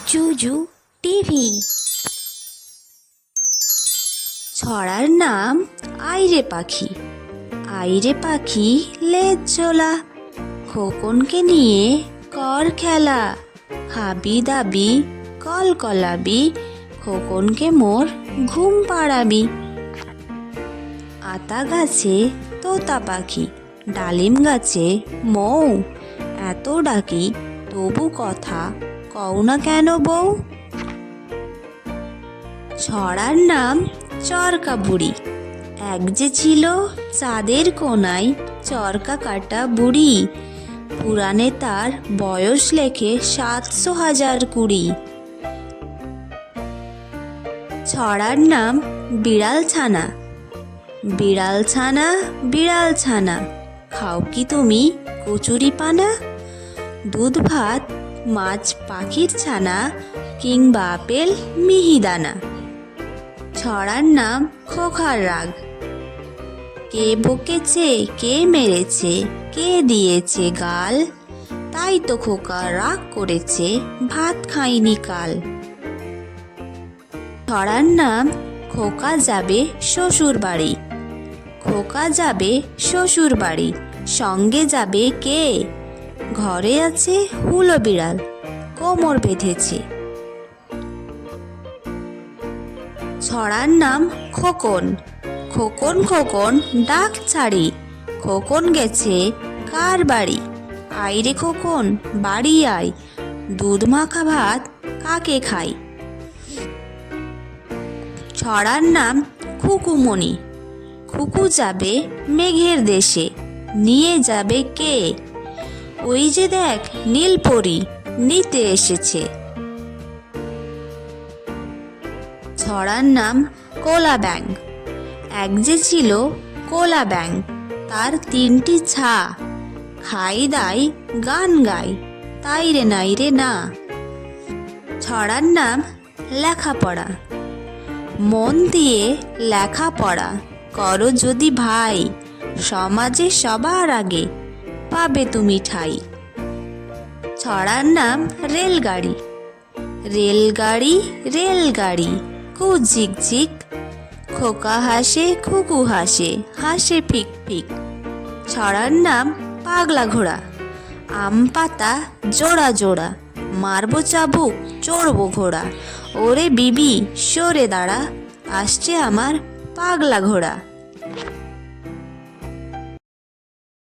জুজু TV. ছড়ার নাম আইরে পাখি। আইরে পাখি লেজ ঝোলা, খোকনকে নিয়ে কর খেলা। খাবি দাবি কল কলাবি, খোকনকে মোর ঘুম পাড়াবি। আতা গাছে তোতা পাখি, ডালিম গাছে মৌ। এত ডাকি তবু কথা কও না কেন বউ। ছড়ার নাম চরকা বুড়ি। এক যে ছিল চাঁদের কোনায় চরকা কাটা বুড়ি। পুরাণে তার বয়স লেখে ৭০০,০২০। ছড়ার নাম বিড়াল ছানা। বিড়াল ছানা বিড়াল ছানা, খাও কি তুমি কচুরি পানা? দুধ ভাত মাছ পাখির ছানা, কিংবা আপেল মিহিদানা। ছড়ার নাম খোকার রাগ। কে বকেছে কে মেরেছে কে দিয়েছে গাল, তাই তো খোকা রাগ করেছে ভাত খাইনি কাল। ছড়ার নাম খোকা যাবে শ্বশুর বাড়ি। খোকা যাবে শ্বশুর বাড়ি, সঙ্গে যাবে কে? ঘরে আছে হুলো বিড়াল, কোমর বেঁধেছে। ছড়ার নাম খোকন। খোকন খোকন ডাক ছাড়ি, খোকন গেছে কার বাড়ি? আইরে খোকন বাড়ি আয়, দুধ মাখা ভাত কাকে খাই? ছড়ার নাম খুকুমণি। খুকু যাবে মেঘের দেশে, নিয়ে যাবে কে? ওই যে দেখ নীলপরি নিতে এসেছে। ছড়ার নাম কোলা ব্যাঙ। এক যে ছিল কোলা ব্যাঙ, তার ৩টি ছা। খাই দাই গান গাই, তাই রে নাই রে না। ছড়ার নাম লেখাপড়া। মন দিয়ে লেখাপড়া করো যদি ভাই, সমাজে সবার আগে পাবে তুমি ঠাই। ছড়ার নাম রেলগাড়ি। রেলগাড়ি রেলগাড়ি কু ঝিক ঝিক, খোকা হাসে খুকু হাসে হাসে ফিক ফিক। ছড়ার নাম পাগলা ঘোড়া। আম পাতা জোড়া জোড়া, মারবো চাবুক চড়বো ঘোড়া। ওরে বিবি সরে দাঁড়া, আসছে আমার পাগলা ঘোড়া।